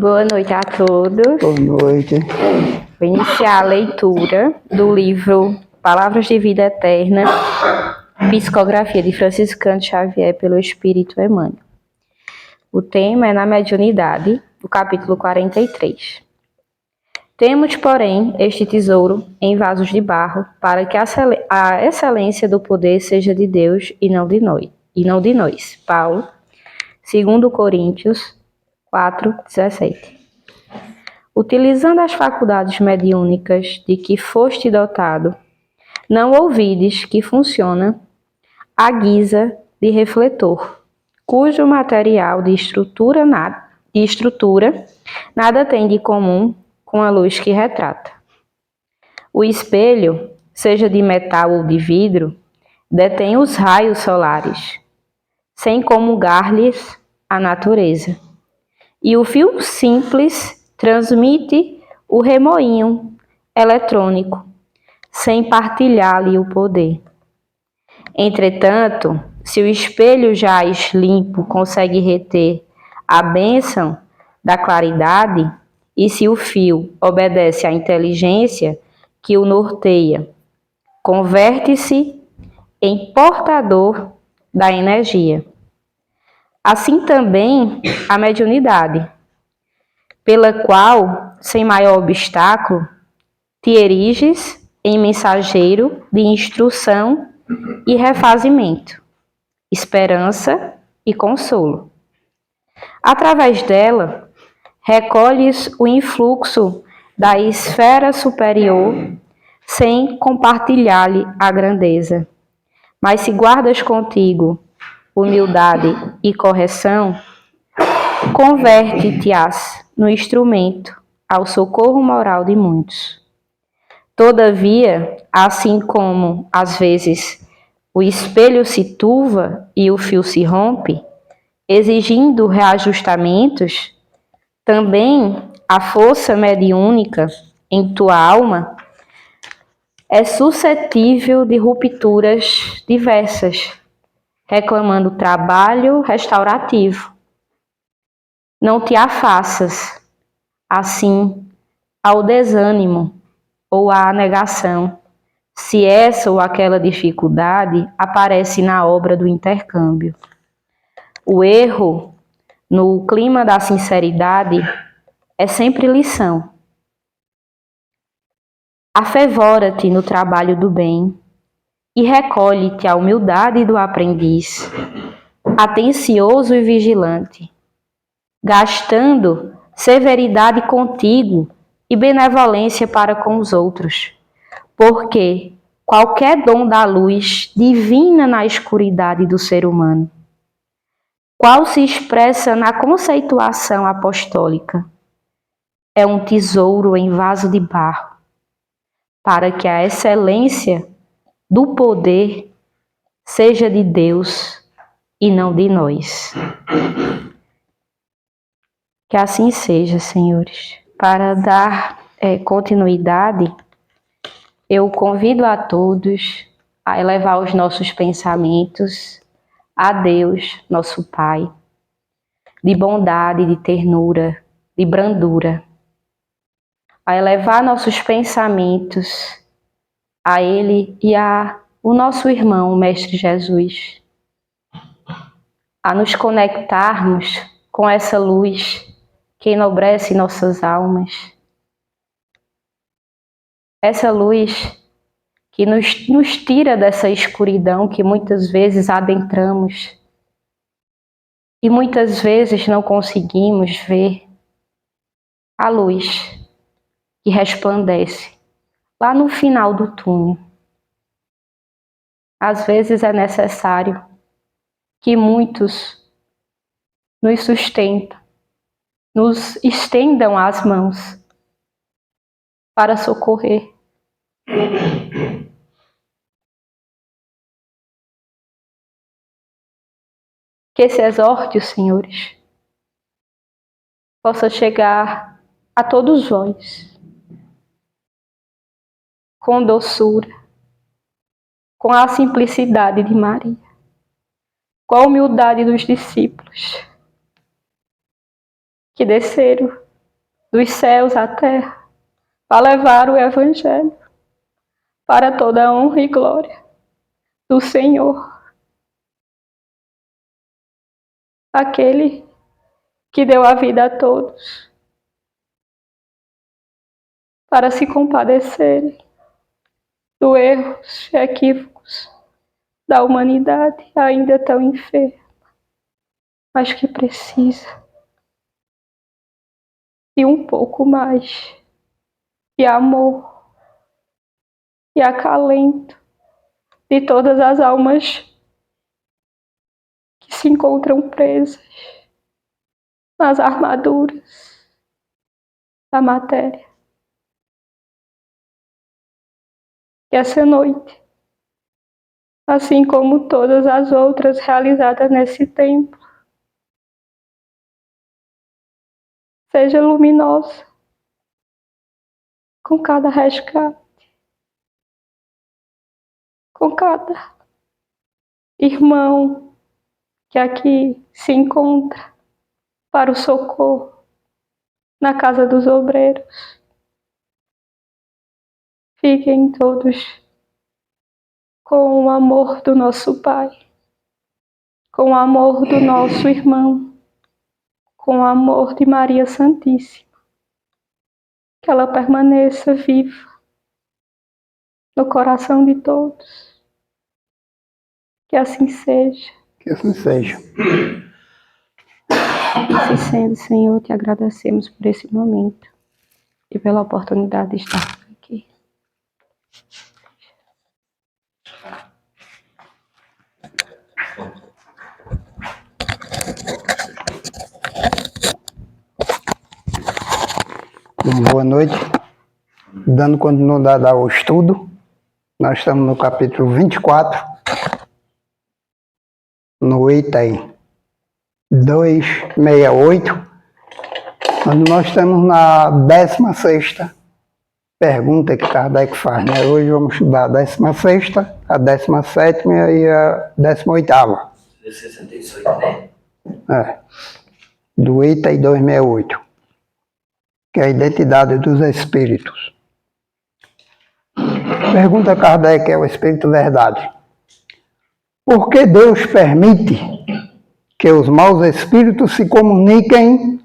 Boa noite a todos. Boa noite. Vou iniciar a leitura do livro Palavras de Vida Eterna, Psicografia de Franciscano Xavier pelo Espírito Emmanuel. O tema é na mediunidade, o capítulo 43. Temos, porém, este tesouro em vasos de barro, para que a excelência do poder seja de Deus e não de nós. Paulo, 2 Coríntios 4:17. Utilizando as faculdades mediúnicas de que foste dotado, não ouvides que funciona à guisa de refletor, cujo material de estrutura nada tem de comum com a luz que retrata. O espelho, seja de metal ou de vidro, detém os raios solares, sem comungar-lhes a natureza. E o fio simples transmite o remoinho eletrônico, sem partilhar-lhe o poder. Entretanto, se o espelho jaz limpo consegue reter a bênção da claridade, e se o fio obedece à inteligência que o norteia, converte-se em portador da energia. Assim também a mediunidade, pela qual, sem maior obstáculo, te eriges em mensageiro de instrução e refazimento, esperança e consolo. Através dela, recolhes o influxo da esfera superior sem compartilhar-lhe a grandeza. Mas se guardas contigo humildade e correção, converte-te-ás no instrumento ao socorro moral de muitos. Todavia, assim como às vezes o espelho se turva e o fio se rompe, exigindo reajustamentos, também a força mediúnica em tua alma é suscetível de rupturas diversas, reclamando trabalho restaurativo. Não te afastas, assim, ao desânimo ou à negação, se essa ou aquela dificuldade aparece na obra do intercâmbio. O erro, no clima da sinceridade, é sempre lição. Afevora-te no trabalho do bem e recolhe-te à humildade do aprendiz, atencioso e vigilante, gastando severidade contigo e benevolência para com os outros, porque qualquer dom da luz divina na escuridade do ser humano, qual se expressa na conceituação apostólica, é um tesouro em vaso de barro, para que a excelência do poder seja de Deus e não de nós. Que assim seja, senhores. Para dar continuidade, eu convido a todos a elevar os nossos pensamentos a Deus, nosso Pai, de bondade, de ternura, de brandura, a elevar nossos pensamentos a Ele e o nosso irmão, o Mestre Jesus, a nos conectarmos com essa luz que enobrece nossas almas, essa luz que nos tira dessa escuridão que muitas vezes adentramos e muitas vezes não conseguimos ver a luz que resplandece lá no final do túnel. Às vezes é necessário que muitos nos sustentem, nos estendam as mãos para socorrer. Que esse exórdio, senhores, possa chegar a todos vós, com doçura, com a simplicidade de Maria, com a humildade dos discípulos, que desceram dos céus à terra, para levar o Evangelho para toda a honra e glória do Senhor, aquele que deu a vida a todos, para se compadecerem dos erros e equívocos da humanidade ainda tão enferma, mas que precisa de um pouco mais de amor e acalento de todas as almas que se encontram presas nas armaduras da matéria. Que essa noite, assim como todas as outras realizadas nesse templo, seja luminosa com cada resgate, com cada irmão que aqui se encontra para o socorro na casa dos obreiros. Fiquem todos com o amor do nosso Pai, com o amor do nosso irmão, com o amor de Maria Santíssima. Que ela permaneça viva no coração de todos. Que assim seja. Que assim seja. Assim sendo, Senhor, te agradecemos por esse momento e pela oportunidade de estar aqui. Boa noite. Dando continuidade ao estudo, nós estamos no capítulo 24, no item 268, onde nós estamos na 16ª pergunta que Kardec faz, né? Hoje vamos estudar a 16ª, a 17ª e a 18ª. 68, né? Do item 268, que é a identidade dos espíritos. Pergunta Kardec ao Espírito Verdade: por que Deus permite que os maus espíritos se comuniquem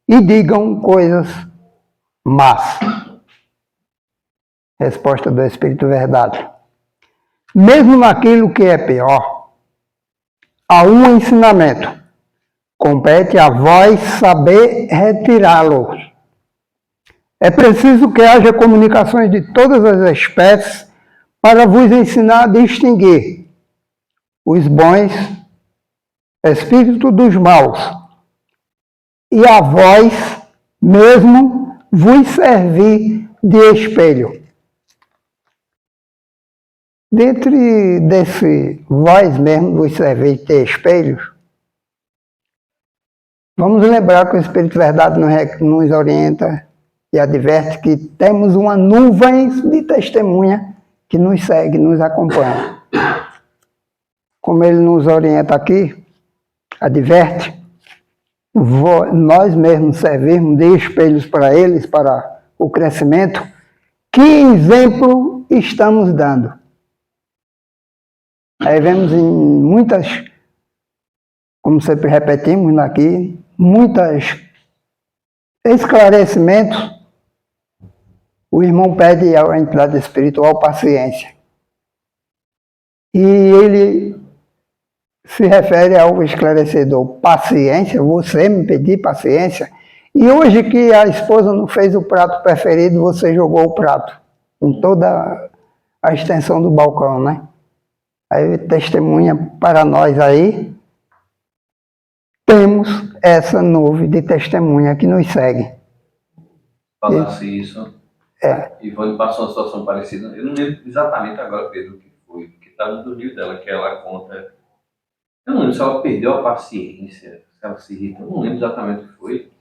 e digam coisas más? Resposta do Espírito Verdade: mesmo naquilo que é pior, há um ensinamento. Compete a vós saber retirá-los. É preciso que haja comunicações de todas as espécies para vos ensinar a distinguir os bons espíritos dos maus e a vós mesmo vos servir de espelho. Dentre desse vós mesmo vos servir de espelhos, vamos lembrar que o Espírito Verdade nos orienta e adverte que temos uma nuvem de testemunha que nos segue, nos acompanha. Como ele nos orienta aqui, adverte, nós mesmos servirmos de espelhos para eles, para o crescimento. Que exemplo estamos dando? Aí vemos em muitas, como sempre repetimos aqui, muitos esclarecimentos. O irmão pede à entidade espiritual paciência. E ele se refere ao esclarecedor: paciência, você me pediu paciência. E hoje que a esposa não fez o prato preferido, você jogou o prato com toda a extensão do balcão, né? Aí testemunha para nós aí, temos essa nuvem de testemunha que nos segue. Falasse isso. E foi passou uma situação parecida. Eu não lembro exatamente agora, Pedro, o que foi, porque estava no livro dela, que ela conta. Eu não lembro se ela perdeu a paciência, se ela se irritou, eu não lembro exatamente o que foi.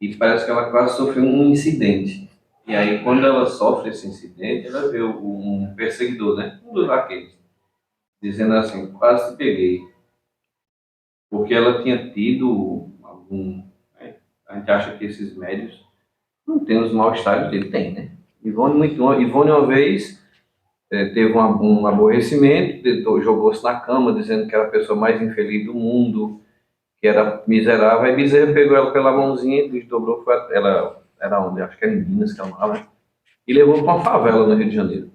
E parece que ela quase sofreu um incidente. E aí, quando ela sofre esse incidente, ela vê um perseguidor, né? Um dos vaqueiros, dizendo assim: quase te peguei. Porque ela tinha tido algum. a gente acha que esses médios não têm os mal-estares dele, tem, né? Ivone uma vez teve um aborrecimento, jogou-se na cama, dizendo que era a pessoa mais infeliz do mundo, que era miserável. Aí Bezerra pegou ela pela mãozinha, desdobrou, ela era onde? Acho que era em Minas que ela morava, né? E levou para uma favela no Rio de Janeiro.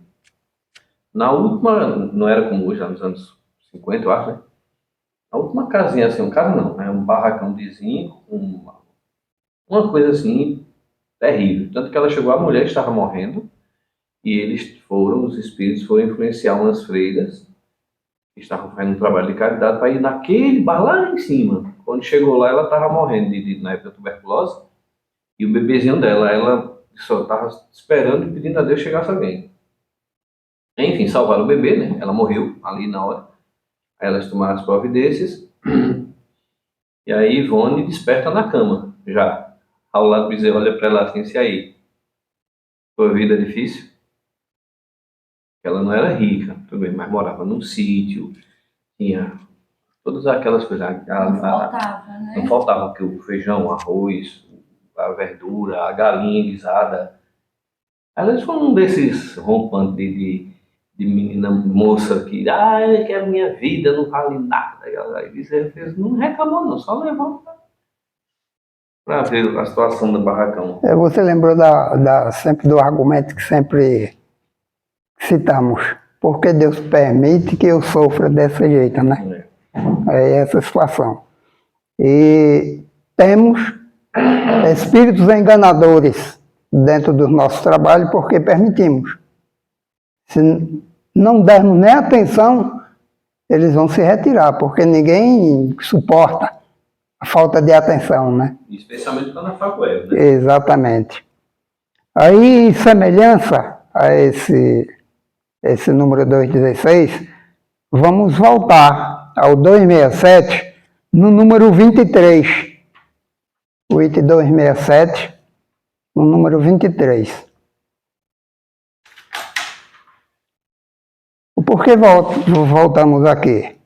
Na última, não era como hoje, lá nos anos 50, eu acho, né? A última casinha, assim, um casa não, né? Um barracão de zinco, uma coisa assim, terrível. Tanto que ela chegou, a mulher estava morrendo, e os espíritos foram influenciar umas freiras, que estavam fazendo um trabalho de caridade, para ir naquele bar lá em cima. Quando chegou lá, ela estava morrendo na época da tuberculose, e o bebezinho dela, ela só estava esperando e pedindo a Deus que chegasse alguém. Enfim, salvaram o bebê, né? Ela morreu ali na hora. Aí elas tomaram as providências. E aí Ivone desperta na cama, já. Ao lado do Bezerra, olha para ela assim, se aí. Sua vida é difícil? Ela não era rica, tudo bem, mas morava num sítio, tinha todas aquelas coisas. Não faltava, né? Não faltava que o feijão, o arroz, a verdura, a galinha guisada. Elas foram um desses rompantes de menina moça que, é que a minha vida não vale nada. Aí Bezerra fez, não reclamou não, só levou para ver a situação do barracão. Você lembrou sempre do argumento que sempre citamos. Porque Deus permite que eu sofra desse jeito, né? É essa situação. E temos espíritos enganadores dentro do nosso trabalho porque permitimos. Se não dermos nem atenção, eles vão se retirar, porque ninguém suporta a falta de atenção, né? Especialmente quando a faco é, né? Exatamente. Aí, em semelhança a esse número 216, vamos voltar ao 267, no número 23. O item 267, no número 23. Por que voltamos aqui?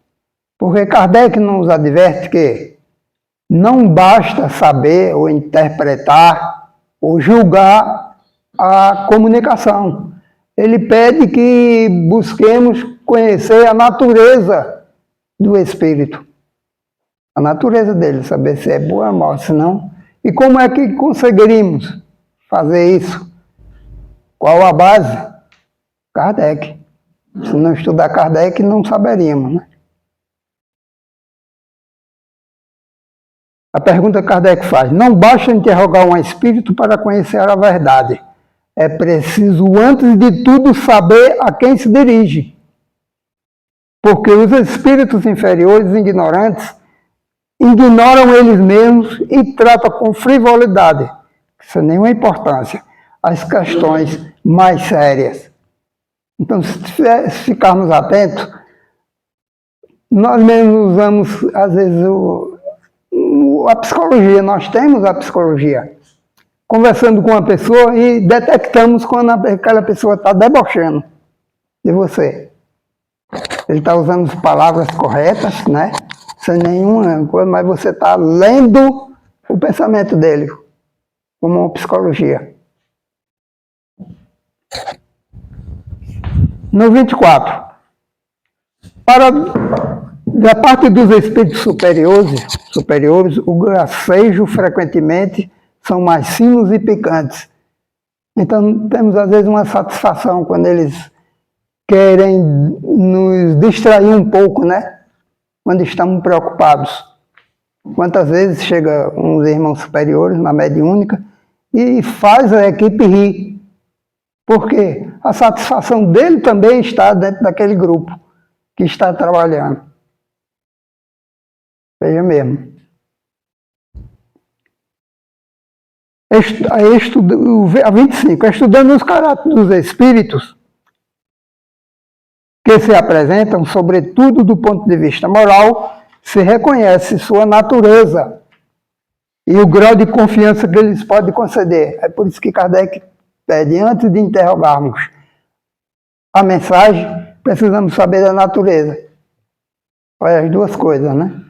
Porque Kardec nos adverte que não basta saber ou interpretar ou julgar a comunicação. Ele pede que busquemos conhecer a natureza do espírito. A natureza dele, saber se é boa ou mal, se não. E como é que conseguiríamos fazer isso? Qual a base? Kardec. Se não estudar Kardec, não saberíamos, né? A pergunta que Kardec faz: não basta interrogar um espírito para conhecer a verdade. É preciso, antes de tudo, saber a quem se dirige. Porque os espíritos inferiores, ignorantes, ignoram eles mesmos e tratam com frivolidade, sem nenhuma importância, as questões mais sérias. Então, se ficarmos atentos, nós mesmos usamos, às vezes, a psicologia. Nós temos a psicologia. Conversando com uma pessoa e detectamos quando aquela pessoa está debochando de você. Ele está usando as palavras corretas, né? Sem nenhuma coisa, mas você está lendo o pensamento dele, como uma psicologia. No 24. Da parte dos espíritos superiores, o gracejo frequentemente são mais finos e picantes. Então temos às vezes uma satisfação quando eles querem nos distrair um pouco, né? Quando estamos preocupados. Quantas vezes chega uns irmãos superiores na mediúnica e faz a equipe rir. Porque a satisfação dele também está dentro daquele grupo que está trabalhando. Veja mesmo. A 25. Estudando os caráteres dos espíritos que se apresentam, sobretudo do ponto de vista moral, se reconhece sua natureza e o grau de confiança que eles podem conceder. É por isso que Kardec pede, antes de interrogarmos a mensagem, precisamos saber da natureza. Olha as duas coisas, né?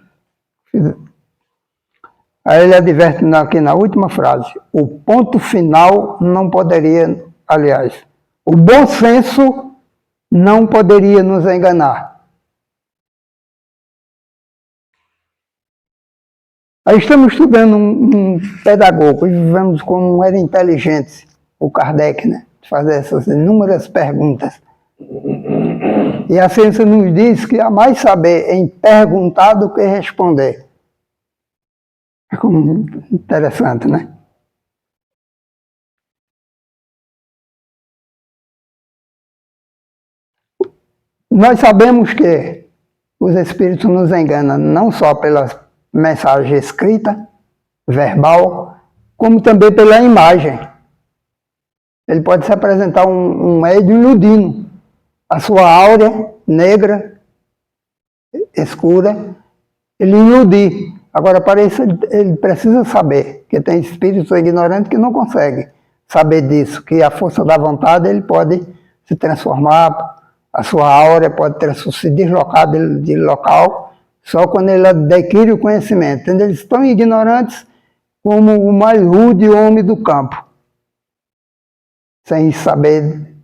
Aí ele adverte aqui na última frase, o ponto final não poderia, aliás, o bom senso não poderia nos enganar. Aí estamos estudando um pedagogo, e vemos como era inteligente o Kardec, né? Fazer essas inúmeras perguntas. E a ciência nos diz que há mais saber em perguntar do que responder. É interessante, né? Nós sabemos que os espíritos nos enganam não só pela mensagem escrita, verbal, como também pela imagem. Ele pode se apresentar um médium iludindo a sua áurea negra, escura, ele iludir. Agora, para isso, ele precisa saber, que tem espíritos ignorantes que não conseguem saber disso, que a força da vontade ele pode se transformar, a sua áurea pode se deslocar de local, só quando ele adquire o conhecimento. Eles estão ignorantes como o mais rude homem do campo, sem saber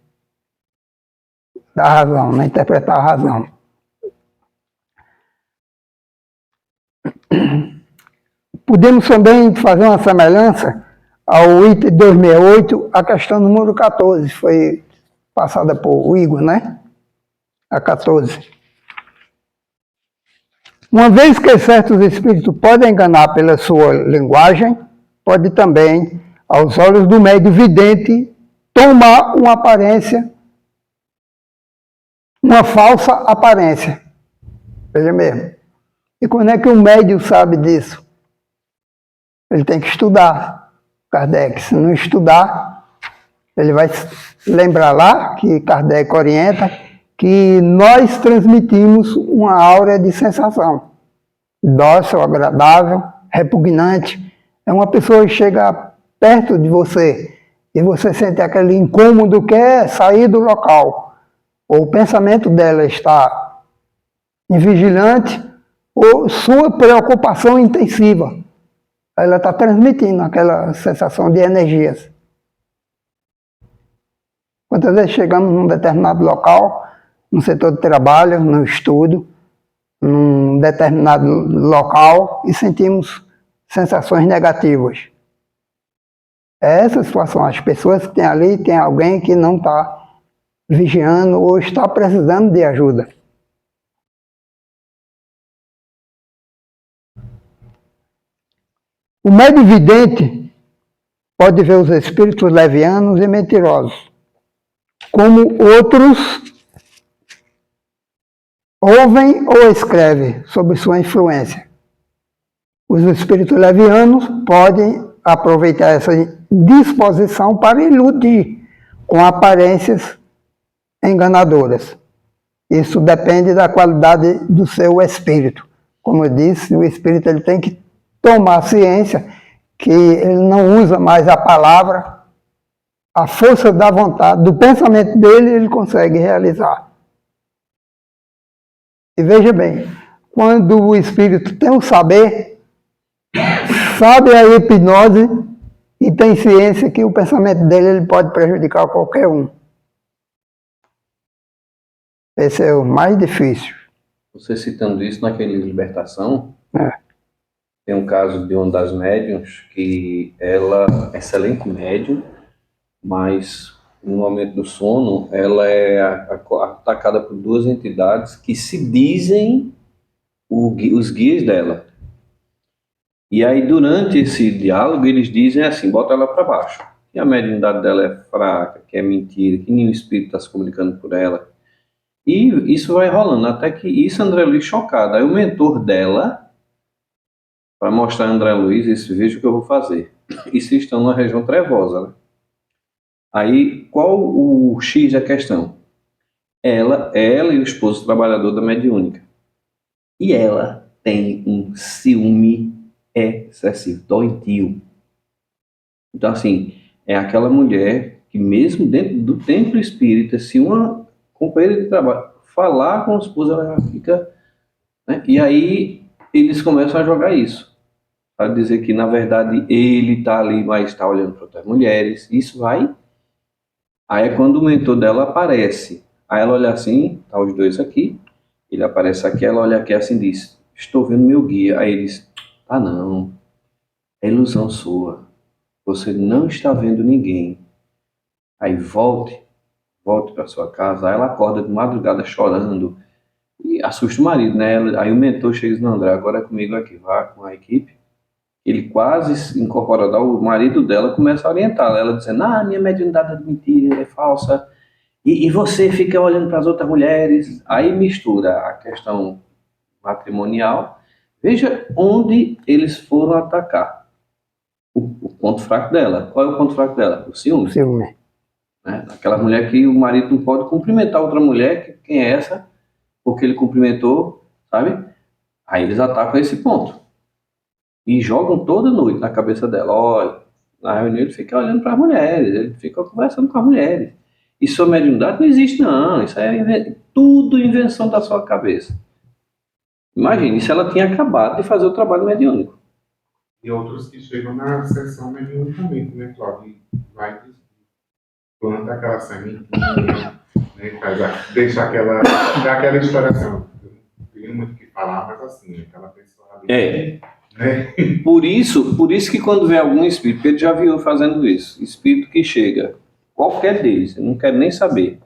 da razão, né? Interpretar a razão. Podemos também fazer uma semelhança ao item 268, a questão número 14, foi passada por Igor, né? A 14. Uma vez que certos espíritos podem enganar pela sua linguagem, pode também, aos olhos do médium vidente, tomar uma aparência, uma falsa aparência. Veja mesmo. E quando é que o médium sabe disso? Ele tem que estudar, Kardec. Se não estudar, ele vai lembrar lá que Kardec orienta que nós transmitimos uma áurea de sensação. Dócil, agradável, repugnante. É uma pessoa que chega perto de você e você sente aquele incômodo, quer sair do local. Ou o pensamento dela está invigilante, ou sua preocupação intensiva. Ela está transmitindo aquela sensação de energias. Quantas vezes chegamos num determinado local, no setor de trabalho, no estudo, num determinado local e sentimos sensações negativas. É essa situação. As pessoas que tem ali, tem alguém que não está vigiando ou está precisando de ajuda. O médium vidente pode ver os espíritos levianos e mentirosos, como outros ouvem ou escrevem sob sua influência. Os espíritos levianos podem aproveitar essa disposição para iludir com aparências enganadoras. Isso depende da qualidade do seu espírito. Como eu disse, o espírito ele tem que tomar ciência que ele não usa mais a palavra, a força da vontade, do pensamento dele, ele consegue realizar. E veja bem, quando o espírito tem o saber, sabe a hipnose e tem ciência que o pensamento dele ele pode prejudicar qualquer um. Esse é o mais difícil. Você citando isso naquele Libertação, tem um caso de uma das médiuns que ela é excelente médium, mas no momento do sono ela é atacada por duas entidades que se dizem os guias dela. E aí durante esse diálogo eles dizem assim, bota ela para baixo. Que a mediunidade dela é fraca, que é mentira, que nenhum espírito está se comunicando por ela. E isso vai rolando, até que isso André Luiz chocado. Aí o mentor dela, para mostrar a André Luiz, esse veja o que eu vou fazer. Isso estão numa região trevosa, né? Aí, qual o X da questão? Ela e o esposo trabalhador da mediúnica. E ela tem um ciúme excessivo, doentio. Então, assim, é aquela mulher que mesmo dentro do templo espírita, se uma companheira de trabalho falar com o esposo, ela já fica... Né? E aí, eles começam a jogar isso. para dizer que, na verdade, ele está ali, mas está olhando para outras mulheres. Isso vai. Aí é quando o mentor dela aparece. Aí ela olha assim, tá os dois aqui, ele aparece aqui, ela olha aqui assim e diz, estou vendo meu guia. Aí ele diz, ah não, é ilusão sua, você não está vendo ninguém. Aí volte para sua casa. Aí ela acorda de madrugada chorando e assusta o marido, né? Aí o mentor chega e diz, não, André, agora é comigo aqui, vá com a equipe. Ele quase incorpora, o marido dela começa a orientá-la, ela dizendo, ah, minha mediunidade é de mentira, é falsa, e você fica olhando para as outras mulheres. Aí mistura a questão matrimonial. Veja onde eles foram atacar. O ponto fraco dela. Qual é o ponto fraco dela? O ciúme. Ciúme. Né? Aquela mulher que o marido não pode cumprimentar outra mulher, quem é essa? Porque ele cumprimentou, sabe? Aí eles atacam esse ponto. E jogam toda noite na cabeça dela. Olha, na reunião ele fica olhando para as mulheres, ele fica conversando com as mulheres. E sua mediunidade não existe, não. Isso é tudo invenção da sua cabeça. Imagine, se ela tinha acabado de fazer o trabalho mediúnico. E outros que chegam na sessão mediunicamente, né, Cláudio? Vai planta aquela sementinha, né, deixa aquela. Dá aquela história assim, não tenho muito o que falar, mas assim, aquela pessoa ali. Né? Por isso que quando vem algum espírito, Pedro já viu fazendo isso, espírito que chega, qualquer deles, eu não quero nem saber.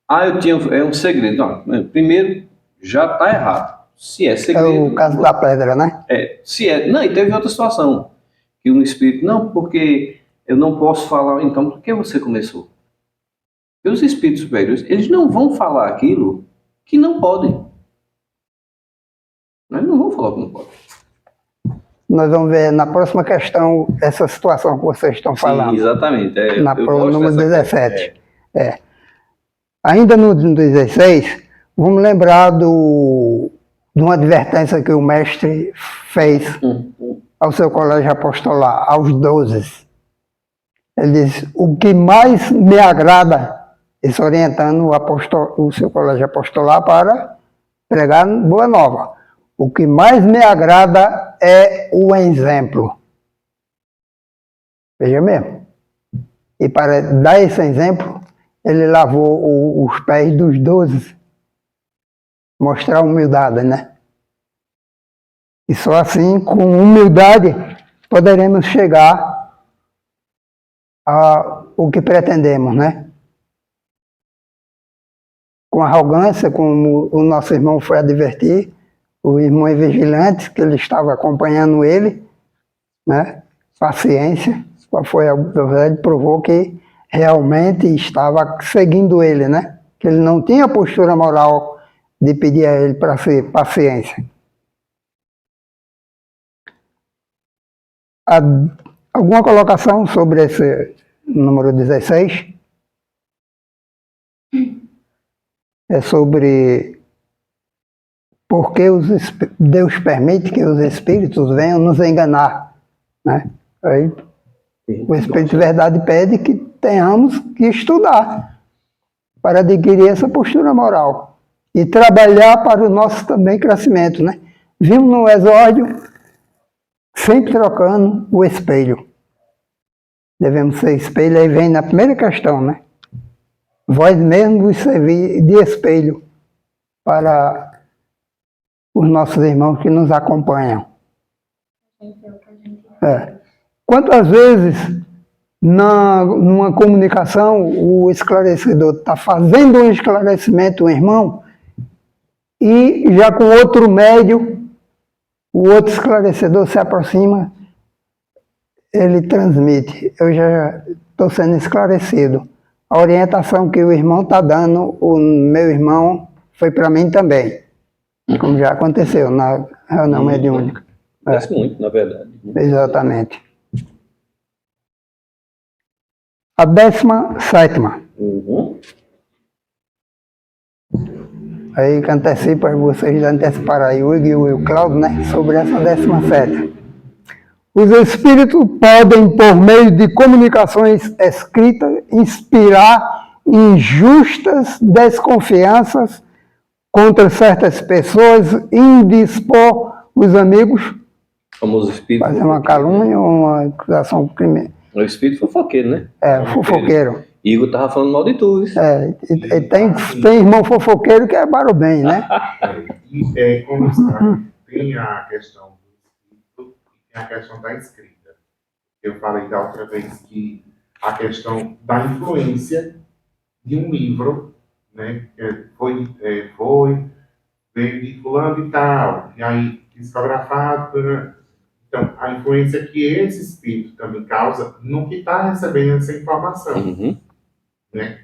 Ah, é um segredo. Não, primeiro, já está errado. Se é segredo... É o caso da pedra, né? Não, e teve outra situação, que um espírito, não, porque eu não posso falar, então por que você começou? Porque os espíritos superiores, eles não vão falar aquilo que não podem. Eles não vão falar que não podem. Nós vamos ver na próxima questão essa situação que vocês estão falando. Sim, exatamente. Na número 17. Ainda no 16, vamos lembrar de uma advertência que o mestre fez ao seu colégio apostolar, aos 12. Ele diz, o que mais me agrada, isso orientando o seu colégio apostolar para pregar boa nova. O que mais me agrada é o exemplo. Veja mesmo. E para dar esse exemplo, ele lavou os pés dos 12. Mostrar humildade, né? E só assim, com humildade, poderemos chegar ao que pretendemos, né? Com arrogância, como o nosso irmão foi advertir, o irmão é vigilante, que ele estava acompanhando ele, né? Paciência, qual foi a verdade, provou que realmente estava seguindo ele, né? Que ele não tinha postura moral de pedir a ele para ser paciência. Alguma colocação sobre esse número 16? É sobre por que Deus permite que os espíritos venham nos enganar, né? Aí, o Espírito de Verdade pede que tenhamos que estudar para adquirir essa postura moral e trabalhar para o nosso também crescimento, né? Vimos no exórdio sempre trocando o espelho. Devemos ser espelho, aí vem na primeira questão, né? Vós mesmos vos servir de espelho para os nossos irmãos que nos acompanham. Quantas vezes, numa comunicação, o esclarecedor está fazendo um esclarecimento, um irmão, e já com outro médio, o outro esclarecedor se aproxima, ele transmite. Eu já estou sendo esclarecido. A orientação que o irmão está dando, o meu irmão, foi para mim também. Como já aconteceu na reunião mediúnica. Acontece muito, na verdade. Exatamente. A 17ª. Aí que antecipa, vocês anteciparam aí o Igor e o Cláudio, né? Sobre essa 17ª. Os espíritos podem, por meio de comunicações escritas, inspirar injustas desconfianças contra certas pessoas, indispor os amigos. famoso espírito. Fazer uma calúnia ou uma acusação crime. É o espírito fofoqueiro, né? Fofoqueiro. Igor tava falando mal de tudo. Isso. E tem irmão fofoqueiro que é barubem, né? Como sabe, tem a questão do espírito e tem a questão da escrita. Eu falei da outra vez que a questão da influência de um livro, né? Veio de fulano e tal, e aí psicografado, né? Então, a influência que esse espírito também causa no que está recebendo essa informação, né?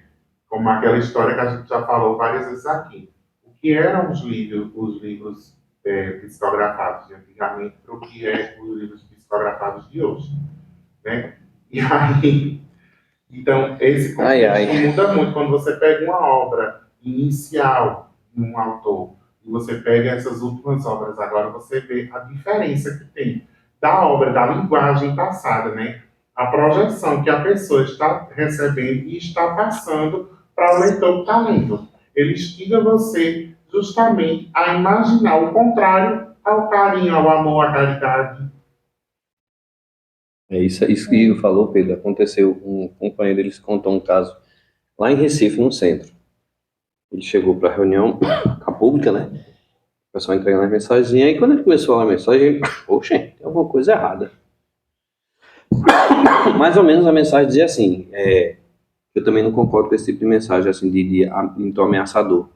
Como aquela história que a gente já falou várias vezes aqui. O que eram os livros psicografados de antigamente para o que é os livros psicografados de hoje, né? E aí, então, esse contexto muda muito quando você pega uma obra inicial de um autor e você pega essas últimas obras, agora você vê a diferença que tem da obra, da linguagem passada, né? A projeção que a pessoa está recebendo e está passando para o leitor que está lendo. Ele instiga você justamente a imaginar o contrário ao carinho, ao amor, à caridade. É isso que Igor falou, Pedro. Aconteceu, um companheiro deles contou um caso lá em Recife, no centro. Ele chegou para a reunião, a pública, né? O pessoal entregando as mensagens, e aí quando ele começou a ler a mensagem, ele, poxa, tem alguma coisa errada. Mais ou menos a mensagem dizia assim, eu também não concordo com esse tipo de mensagem, assim, de tom ameaçador.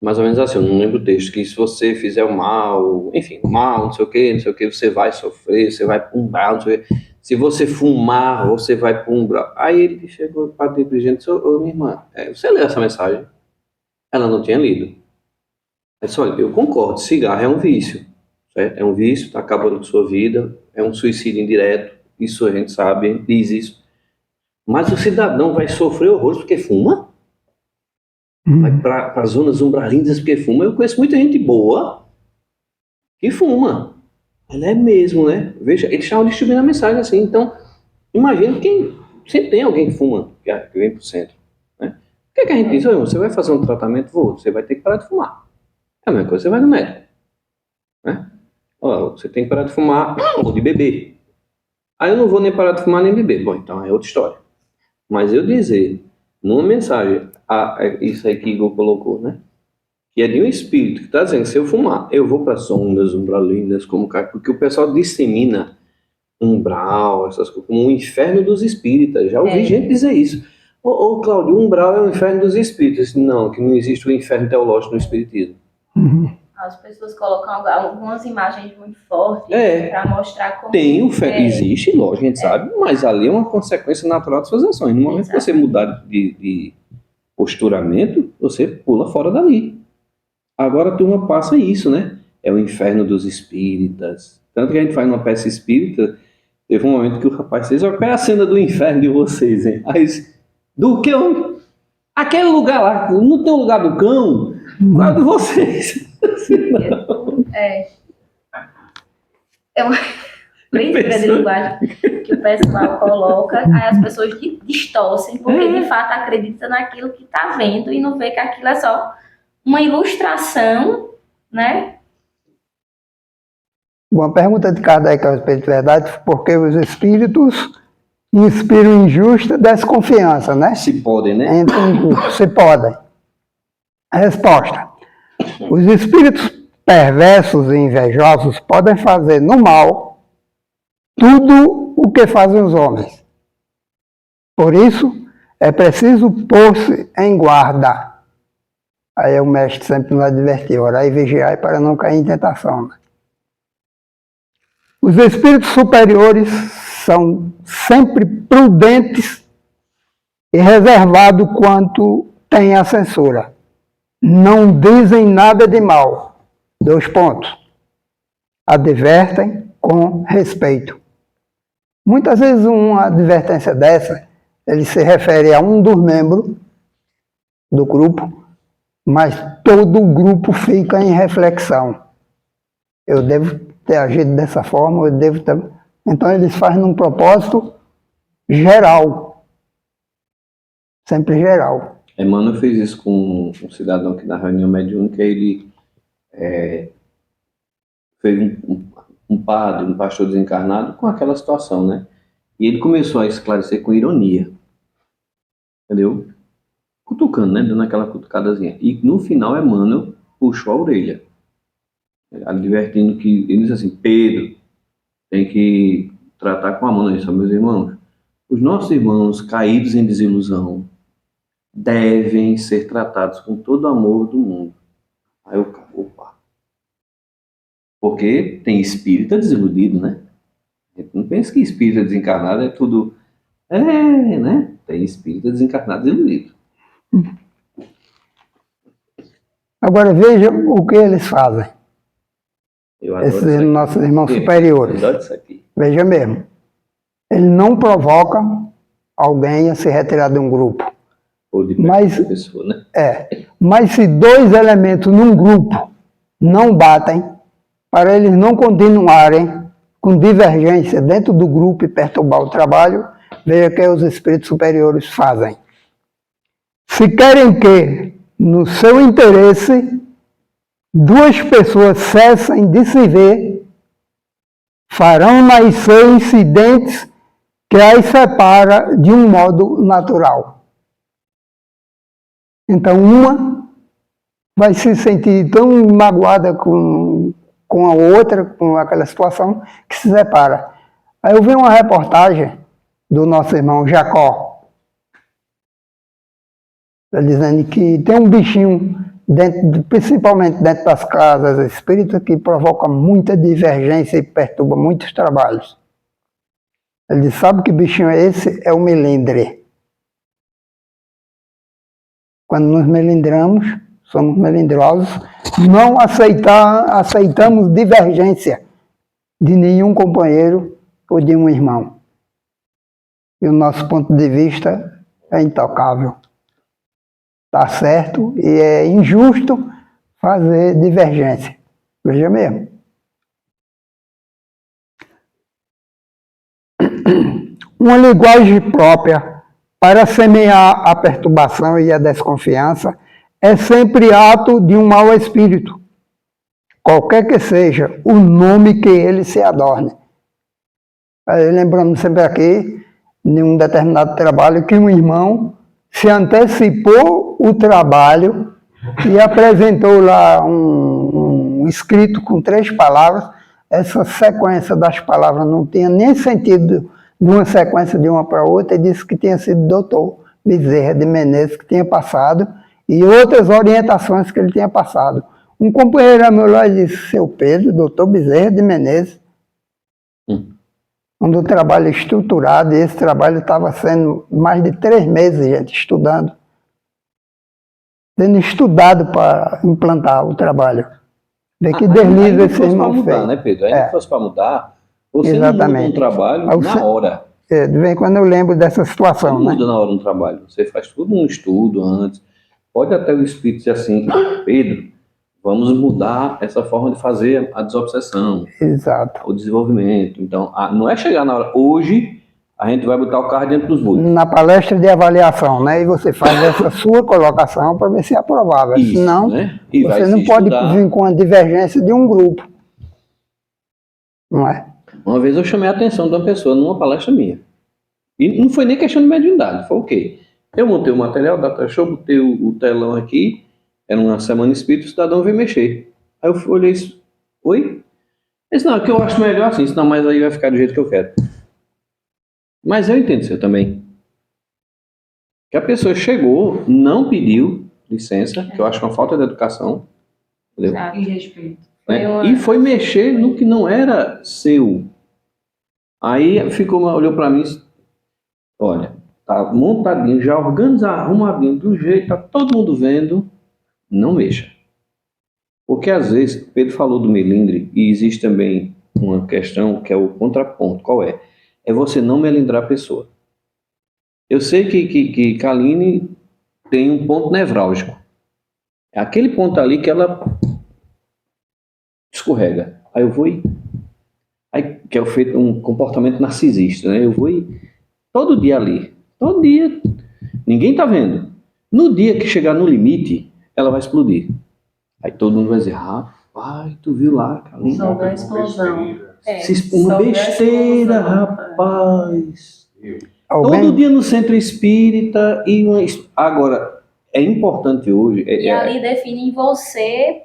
Mais ou menos assim, eu não lembro o texto, que se você fizer o mal, enfim, o mal, não sei o que, você vai sofrer, você vai para um umbral, não sei o que. Se você fumar, você vai para um umbral. Aí ele chegou para a dirigente e disse, ô minha irmã, você leu essa mensagem? Ela não tinha lido. Ele disse, olha, eu concordo, cigarro é um vício, certo? É um vício, está acabando com sua vida, é um suicídio indireto, isso a gente sabe, a gente diz isso. Mas o cidadão vai sofrer horrores porque fuma? Vai para zonas umbralinas porque fuma? Eu conheço muita gente boa que fuma. Ela é mesmo, né? Veja, eles estavam distribuindo a mensagem assim. Então, imagina quem... Sempre tem alguém que fuma, que vem para o centro. Né? O que é que a gente diz? Você vai fazer um tratamento? Você vai ter que parar de fumar. É a mesma coisa, você vai no médico. Né? Você tem que parar de fumar ou de beber. Aí eu não vou nem parar de fumar nem beber. Bom, então é outra história. Mas eu dizer, numa mensagem, isso aí que Igor colocou, né? Que é de um espírito que está dizendo, se eu fumar, eu vou para zonas umbralinas, porque o pessoal dissemina umbral, essas coisas, como o inferno dos espíritas. Já ouvi gente dizer isso. Cláudio, o umbral é o inferno dos espíritas. Não, que não existe o inferno teológico no espiritismo. As pessoas colocam algumas imagens muito fortes para mostrar como... Existe, lógico, a gente sabe, mas ali é uma consequência natural das suas ações. No momento que você mudar de posturamento, você pula fora dali. Agora a turma passa isso, né? É o inferno dos espíritas. Tanto que a gente faz uma peça espírita, teve um momento que o rapaz disse, qual é a cena do inferno de vocês, hein? Aí do que? Aquele lugar lá, não tem o lugar do cão? Qual é de vocês? É uma leitura de linguagem que o pessoal coloca, aí as pessoas distorcem, porque de fato acreditam naquilo que está vendo e não vê que aquilo é só uma ilustração, né? Uma pergunta de Kardec a respeito de verdade, porque os espíritos inspiram injusta desconfiança, né? Se podem, né? Entre um grupo, se podem. A resposta. Os espíritos perversos e invejosos podem fazer no mal tudo o que fazem os homens. Por isso, é preciso pôr-se em guarda. Aí o mestre sempre nos advertiu, orai e vigiai para não cair em tentação. Os espíritos superiores são sempre prudentes e reservados quanto tem a censura. Não dizem nada de mal. 2 pontos. Advertem com respeito. Muitas vezes uma advertência dessa, ele se refere a um dos membros do grupo, mas todo o grupo fica em reflexão. Eu devo ter agido dessa forma, eu devo ter... Então eles fazem num propósito geral. Sempre geral. Emmanuel fez isso com um cidadão que na reunião mediúnica ele fez um padre, um pastor desencarnado com aquela situação, né? E ele começou a esclarecer com ironia, entendeu? Cutucando, né? Dando aquela cutucadazinha. E no final, Emmanuel puxou a orelha, advertindo que, ele disse assim, Pedro, tem que tratar com a mão isso, meus irmãos. Os nossos irmãos caídos em desilusão devem ser tratados com todo o amor do mundo. Aí eu, opa. Porque tem espírita desiludido, né? A gente não pensa que espírita desencarnado é tudo... né? Tem espírita desencarnado desiludido. Agora veja o que eles fazem. Eu adoro Esses isso aqui. nossos irmãos superiores. Eu adoro isso aqui. Veja mesmo. Ele não provoca alguém a se retirar de um grupo. Ou de Mas- pessoa, né? Mas se dois elementos num grupo não batem, para eles não continuarem com divergência dentro do grupo e perturbar o trabalho, veja o que os espíritos superiores fazem. Se querem que, no seu interesse, duas pessoas cessem de se ver, farão nascer incidentes que as separa de um modo natural. Então, uma vai se sentir tão magoada com a outra, com aquela situação, que se separa. Aí eu vi uma reportagem do nosso irmão Jacó, dizendo que tem um bichinho, principalmente dentro das casas espíritas, que provoca muita divergência e perturba muitos trabalhos. Ele diz, sabe que bichinho é esse? É o melindre. Quando nos melindramos, somos melindrosos, não aceitamos divergência de nenhum companheiro ou de um irmão. E o nosso ponto de vista é intocável. Está certo e é injusto fazer divergência. Veja mesmo. Uma linguagem própria para semear a perturbação e a desconfiança é sempre ato de um mau espírito, qualquer que seja o nome que ele se adorne. Aí, lembrando sempre aqui, em um determinado trabalho, que um irmão se antecipou o trabalho e apresentou lá um escrito com 3 palavras. Essa sequência das palavras não tinha nem sentido de uma sequência de uma para outra, e disse que tinha sido o doutor Bezerra de Menezes que tinha passado, e outras orientações que ele tinha passado. Um companheiro meu lá disse, seu Pedro, doutor Bezerra de Menezes, onde o trabalho estruturado, e esse trabalho estava sendo mais de 3 meses, gente, estudando. Sendo estudado para implantar o trabalho. Vê que desliza esse irmão mudar, feio. né, Pedro? Ainda fosse para mudar, você Exatamente. não muda um trabalho Aí na hora. De vez em quando eu lembro dessa Você situação, não né? muda na hora um trabalho. Você faz tudo um estudo antes. Pode até o espírito dizer assim, Pedro, vamos mudar essa forma de fazer a desobsessão, Exato. o desenvolvimento. Então, não é chegar na hora, hoje a gente vai botar o carro dentro dos bois. Na palestra de avaliação, né? E você faz essa sua colocação para ver se é aprovável. Isso, Senão, né? E vai você não se pode estudar. vir com a divergência de um grupo. Não é? Uma vez eu chamei a atenção de uma pessoa numa palestra minha. E não foi nem questão de mediunidade, foi o quê? Eu montei o material da show, botei o telão aqui, era uma semana espírita, o cidadão veio mexer. Aí eu olhei isso, oi? Ele disse, não, que eu acho melhor assim, senão mais aí vai ficar do jeito que eu quero. Mas eu entendo isso também. Que a pessoa chegou, não pediu licença, que eu acho uma falta de educação, entendeu? Exato. E respeito. Né? E foi mexer no que não era seu. Aí ficou, olhou para mim e disse, olha, tá montadinho, já organizado, arrumadinho, do jeito, tá todo mundo vendo, não mexa. Porque às vezes, Pedro falou do melindre, e existe também uma questão que é o contraponto, qual é? É você não melindrar a pessoa. Eu sei que Kaline tem um ponto nevrálgico. É aquele ponto ali que ela escorrega. Aí eu vou e... Aí, que é feito um comportamento narcisista, né? Eu vou e... Todo dia ali. Todo dia. Ninguém tá vendo. No dia que chegar no limite, ela vai explodir. Aí todo mundo vai dizer, rapaz, tu viu lá, Kaline? Só da explosão. Uma sobre a besteira, explosão. rapaz. Alguém? Todo dia no centro espírita e agora é importante hoje. E ali define você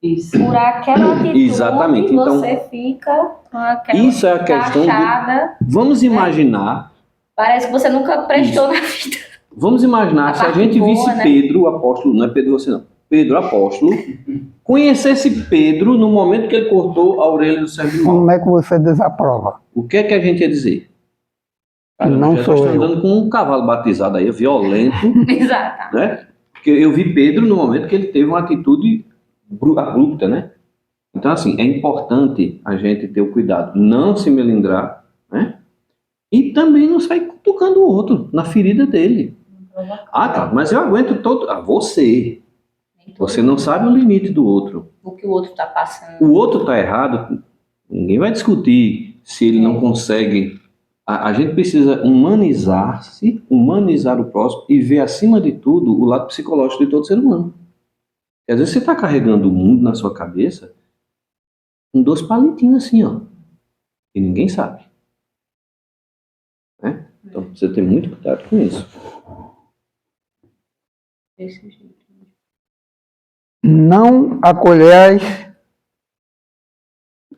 Isso. por aquela atitude. Exatamente, então, você fica com aquela isso é a questão de. encaixada. Vamos imaginar. Parece que você nunca prestou na vida. Vamos imaginar A se a parte gente boa, visse né? Pedro, o apóstolo, não é Pedro você não, Pedro, apóstolo, conhecesse Pedro no momento que ele cortou a orelha do servo de mal. Como é que você desaprova? O que é que a gente ia dizer? Cara, Não Jesus sou está eu. andando com um cavalo batizado aí, violento, Exato. né? Porque eu vi Pedro no momento que ele teve uma atitude abrupta, né? Então, assim, é importante a gente ter o cuidado, não se melindrar, né? E também não sair cutucando o outro na ferida dele. Ah, tá, mas eu aguento todo. Ah, você. Você não sabe o limite do outro. O que o outro está passando. O outro está errado, ninguém vai discutir se ele não consegue. A gente precisa humanizar-se, humanizar o próximo e ver, acima de tudo, o lado psicológico de todo ser humano. Porque às vezes você está carregando o mundo na sua cabeça com 2 palitinhos assim, ó. E ninguém sabe. Né? Então precisa ter muito cuidado com isso. Desse jeito. Não acolhais.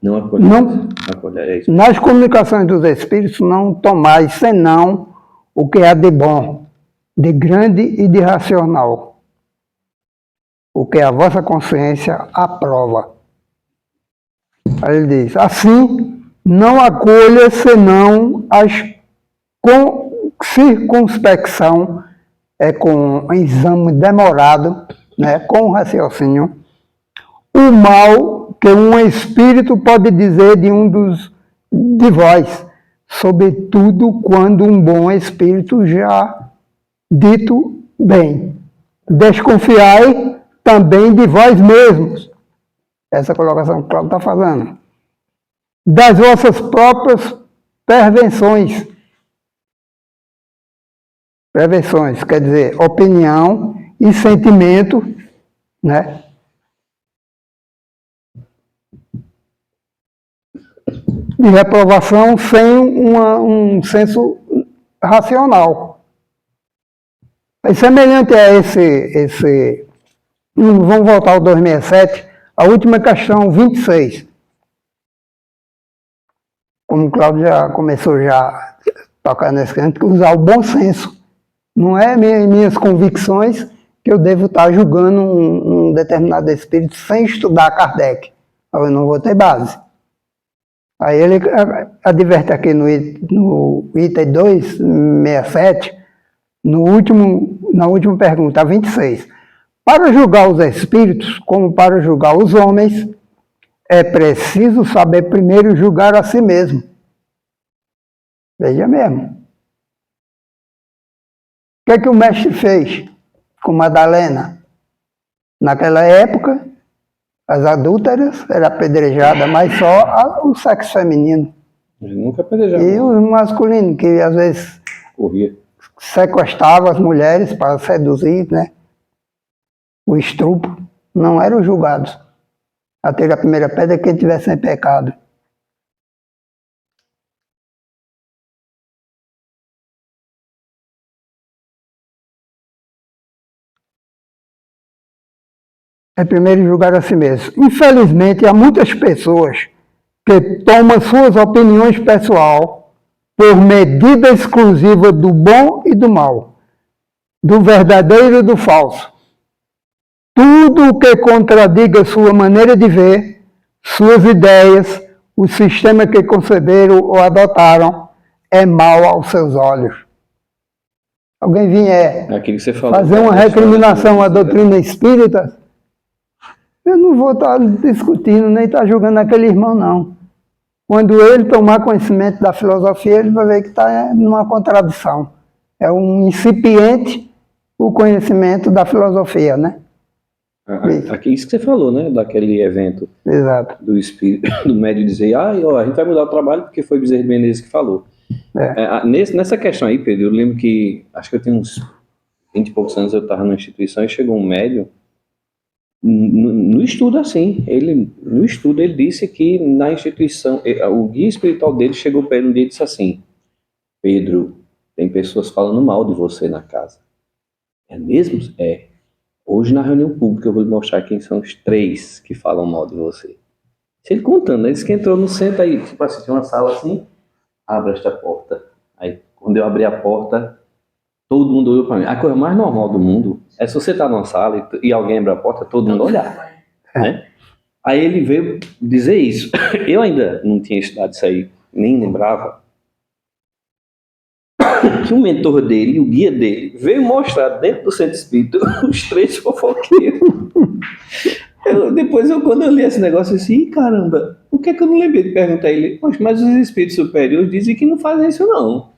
Não acolher. Não. Acolher, é isso. Nas comunicações dos espíritos, não tomais senão o que há de bom, de grande e de racional, o que a vossa consciência aprova. Aí ele diz, assim, não acolha senão as com circunspecção, com um exame demorado, né, com raciocínio, o mal que um espírito pode dizer de vós, sobretudo quando um bom espírito já dito bem. Desconfiai também de vós mesmos. Essa colocação que o Cláudio está falando. Das vossas próprias pervenções. Pervenções, quer dizer, opinião e sentimento, né? De reprovação sem um senso racional. É semelhante a esse vamos voltar ao 267, a última questão 26. Como o Cláudio já começou a tocar nesse canto, usar o bom senso. Não é minhas convicções que eu devo estar julgando um determinado espírito sem estudar Kardec. Eu não vou ter base. Aí ele adverte aqui no item 267, na última pergunta, a 26. Para julgar os espíritos, como para julgar os homens, é preciso saber primeiro julgar a si mesmo. Veja mesmo. O que é que o mestre fez com Madalena? Naquela época, as adúlteras eram apedrejadas, mas só o sexo feminino. Ele nunca apedrejava. E o masculino, que às vezes Corria. sequestrava as mulheres para seduzir, né? O estupro, não eram julgados. Até a primeira pedra quem tivesse sem pecado. É primeiro julgar a si mesmo. Infelizmente, há muitas pessoas que tomam suas opiniões pessoais por medida exclusiva do bom e do mal, do verdadeiro e do falso. Tudo o que contradiga sua maneira de ver, suas ideias, o sistema que conceberam ou adotaram, é mal aos seus olhos. Alguém vier Aquilo que você falou. fazer uma recriminação à doutrina espírita, eu não vou estar discutindo, nem estar julgando aquele irmão, não. Quando ele tomar conhecimento da filosofia, ele vai ver que está numa contradição. É um incipiente o conhecimento da filosofia, né? Aqui isso que você falou, né? Daquele evento. Exato. Do espírito, do médium dizer, a gente vai mudar o trabalho porque foi Bezerra de Menezes que falou. Nessa questão aí, Pedro, eu lembro que, acho que eu tinha uns 20 e poucos anos, eu estava numa instituição e chegou um médium No estudo, assim, no estudo ele disse que na instituição, o guia espiritual dele chegou para ele um dia e disse assim: Pedro, tem pessoas falando mal de você na casa. É mesmo? É. Hoje na reunião pública eu vou lhe mostrar quem são os 3 que falam mal de você. Se ele contando, né? Ele disse que entrou no centro aí, tipo assim, tinha uma sala assim, abre esta porta. Aí quando eu abri a porta, todo mundo olhou para mim. A coisa mais normal do mundo é se você tá numa sala e alguém abre a porta, todo mundo olhar, né? Aí ele veio dizer isso. Eu ainda não tinha estudado isso aí, nem lembrava. Que o mentor dele, o guia dele, veio mostrar dentro do centro espírita os 3 fofoqueiros. Quando eu li esse negócio, eu disse, ih, caramba, por que eu não lembrei de perguntar a ele? Poxa, mas os espíritos superiores dizem que não fazem isso, não.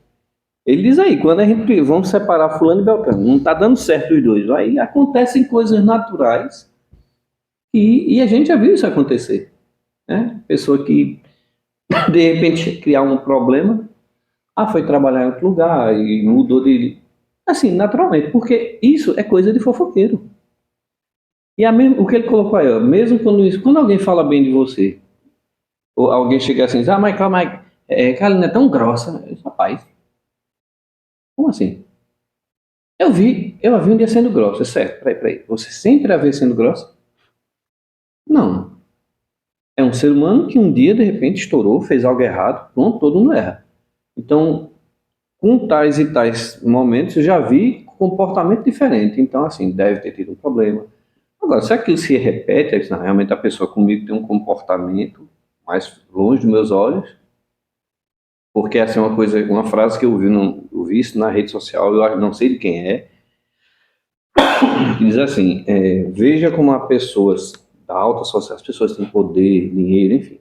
Ele diz aí, quando a gente vamos separar fulano e Beltrano, não está dando certo os dois. Aí acontecem coisas naturais e a gente já viu isso acontecer. Né? Pessoa que, de repente, criar um problema, foi trabalhar em outro lugar e mudou de... Assim, naturalmente, porque isso é coisa de fofoqueiro. E o que ele colocou aí, ó, mesmo quando alguém fala bem de você, ou alguém chega assim, mas calma aí, Carolina é tão grossa. Eu disse, rapaz, como assim? Eu a vi um dia sendo grossa, certo? Peraí. Você sempre a vê sendo grossa? Não. É um ser humano que um dia, de repente, estourou, fez algo errado, pronto, todo mundo erra. Então, com tais e tais momentos, eu já vi comportamento diferente. Então, assim, deve ter tido um problema. Agora, se aquilo se repete, aí, não, realmente a pessoa comigo tem um comportamento mais longe dos meus olhos, porque essa é uma frase que eu vi isso na rede social, eu não sei de quem é, que diz assim, veja como as pessoas da alta sociedade, as pessoas que têm poder, dinheiro, enfim,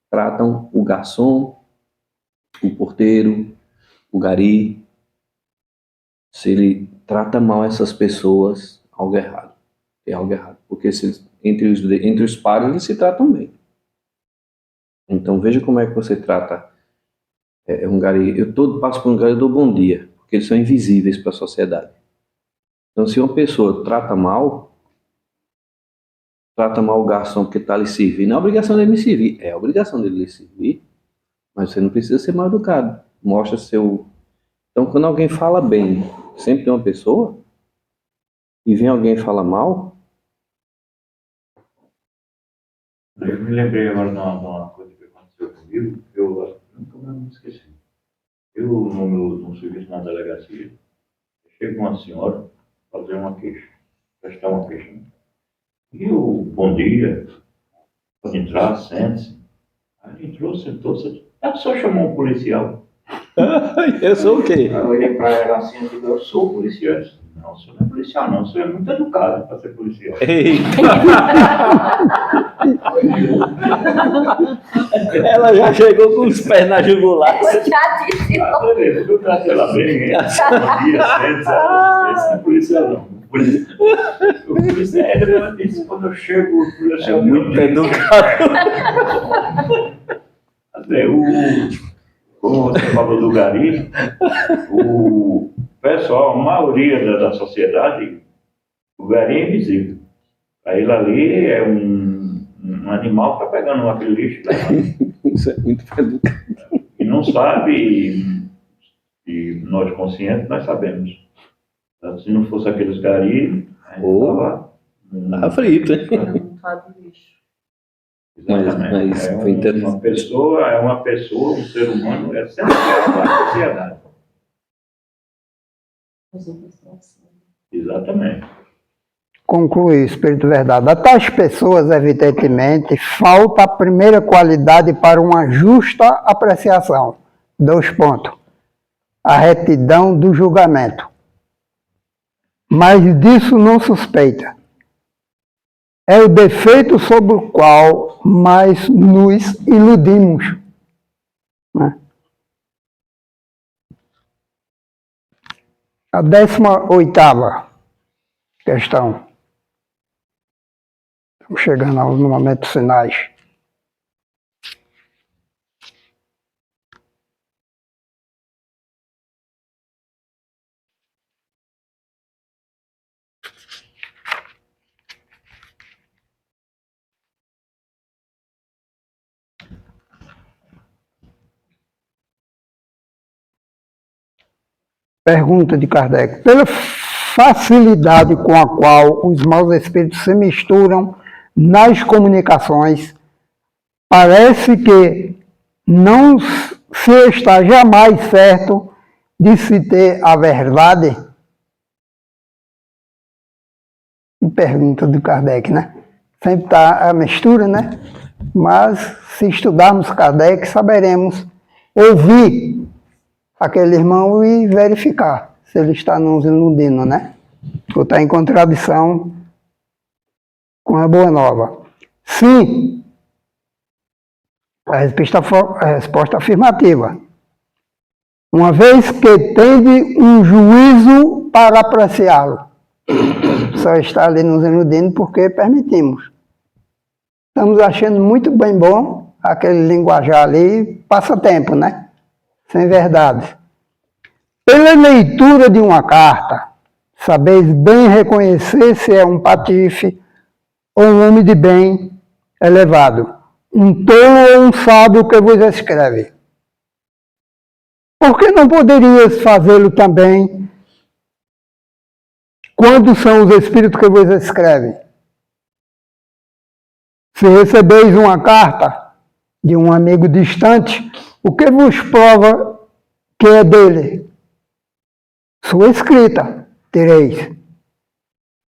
tratam o garçom, o porteiro, o gari, se ele trata mal essas pessoas, algo errado, é algo errado, porque entre os pares eles se tratam bem. Então veja como é que você trata um gari, eu todo passo por um gari, eu dou bom dia, porque eles são invisíveis para a sociedade. Então se uma pessoa trata mal o garçom porque está lhe servindo, não é obrigação dele me servir, é a obrigação dele lhe servir, mas você não precisa ser mal educado. Mostra seu... Então, quando alguém fala bem, sempre tem uma pessoa, e vem alguém falar mal... Eu me lembrei agora de uma coisa que aconteceu comigo, que eu nunca mais me esqueci. Eu, no serviço na delegacia, chega uma senhora fazer uma queixa, prestar uma queixa. Né? E o bom dia, pode entrar, sente-se. Aí ele entrou, sentou-se. A pessoa chamou um policial. Eu sou o quê? Eu olhei para ela assim e disse, eu sou policial. Eu disse, não, o senhor não é policial, não. O senhor é muito educado para ser policial. Ela já chegou com os pés na jugular. Eu tratei ela bem, hein? Bom dia, sente-se. Esse não é policial, não. O policial é disse, quando eu chego, o policial é muito educado. Como você falou do gari, o pessoal, a maioria da sociedade, o gari é invisível. Para ele ali é um animal que está pegando aquele lixo. Isso é muito educado. E não sabe, e nós conscientes, nós sabemos. Então, se não fosse aqueles gari, a gente estava frito, hein? Mas é uma pessoa, um ser humano, é essencial para a sociedade. Exatamente. Conclui, Espírito Verdade. A tais pessoas, evidentemente, falta a primeira qualidade para uma justa apreciação. 2 pontos. A retidão do julgamento. Mas disso não suspeita. É o defeito sobre o qual mais nos iludimos. Né? A 18ª questão. Estamos chegando no momento finais. Pergunta de Kardec. Pela facilidade com a qual os maus espíritos se misturam nas comunicações, parece que não se está jamais certo de se ter a verdade? Pergunta de Kardec, né? Sempre está a mistura, né? Mas se estudarmos Kardec, saberemos ouvir aquele irmão e verificar se ele está nos iludindo, né? Ou está em contradição com a boa nova. Sim, a resposta afirmativa. Uma vez que tende um juízo para apreciá-lo. Só está ali nos iludindo porque permitimos. Estamos achando muito bem bom aquele linguajar ali, passatempo, né? Sem verdade. Pela leitura de uma carta, sabeis bem reconhecer se é um patife ou um homem de bem elevado, um tolo ou um sábio que vos escreve. Por que não poderias fazê-lo também quando são os espíritos que vos escrevem? Se recebeis uma carta de um amigo distante, o que vos prova que é dele? Sua escrita tereis.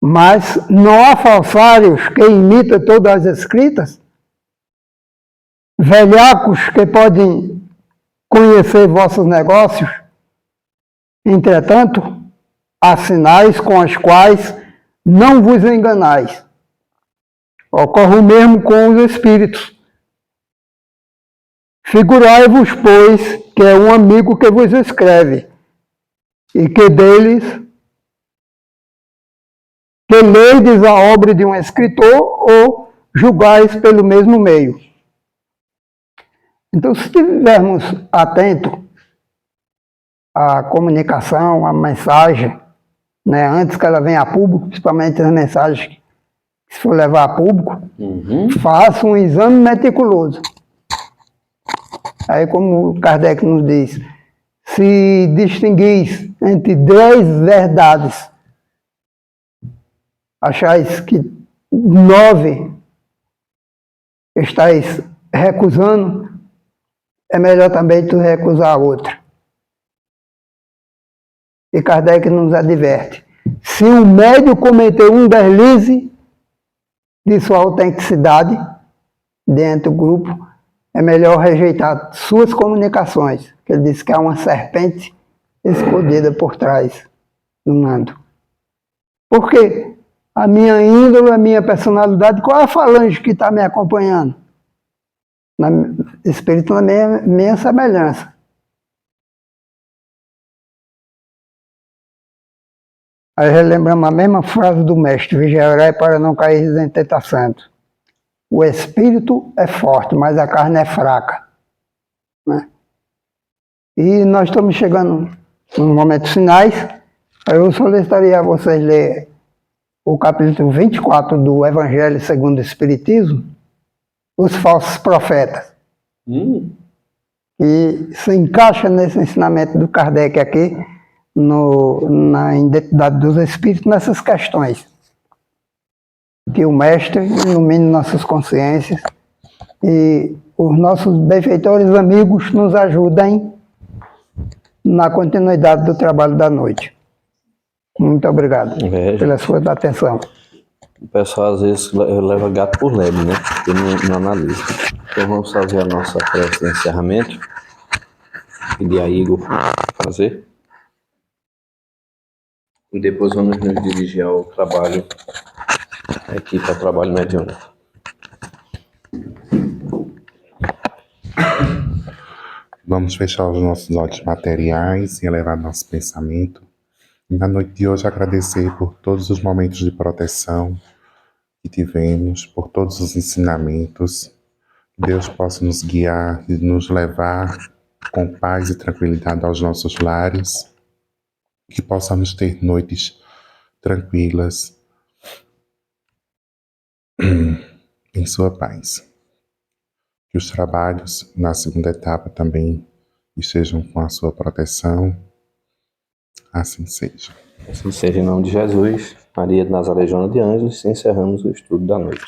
Mas não há falsários que imitam todas as escritas? Velhacos que podem conhecer vossos negócios? Entretanto, há sinais com os quais não vos enganais. Ocorre o mesmo com os espíritos. Figurai-vos, pois, que é um amigo que vos escreve, e que deles, que leides a obra de um escritor ou julgais pelo mesmo meio. Então, se estivermos atentos à comunicação, à mensagem, né, antes que ela venha a público, principalmente as mensagens que se for levar a público, faça um exame meticuloso. Aí, como Kardec nos diz, se distinguis entre 10 verdades, achais que 9 estáis recusando, é melhor também tu recusar a outra. E Kardec nos adverte. Se um médium cometeu um deslize de sua autenticidade dentro do grupo, é melhor rejeitar suas comunicações, que ele diz que há uma serpente escondida por trás do mando. Por quê? A minha índole, a minha personalidade, qual é a falange que está me acompanhando? Espírito na minha semelhança. Aí relembramos a mesma frase do mestre, vigiai para não cair em tentação. O espírito é forte, mas a carne é fraca. Né? E nós estamos chegando nos momentos finais. Eu solicitaria a vocês ler o capítulo 24 do Evangelho segundo o Espiritismo, os falsos profetas. E se encaixa nesse ensinamento do Kardec aqui, na identidade dos espíritos, nessas questões. Que o Mestre ilumine nossas consciências e os nossos benfeitores amigos nos ajudem na continuidade do trabalho da noite. Muito obrigado pela sua atenção. O pessoal às vezes leva gato por lebre, né? Porque não analisa. Então vamos fazer a nossa prece de encerramento. Pedir a Igor fazer. E depois vamos nos dirigir ao trabalho, aqui para o trabalho mediúnico. Vamos fechar os nossos olhos materiais e elevar nosso pensamento. E na noite de hoje agradecer por todos os momentos de proteção que tivemos, por todos os ensinamentos. Que Deus possa nos guiar e nos levar com paz e tranquilidade aos nossos lares. Que possamos ter noites tranquilas em sua paz. Que os trabalhos na segunda etapa também estejam com a sua proteção Assim seja. Assim seja, em nome de Jesus, Maria de Nazaré, Joana de Anjos, encerramos o estudo da noite.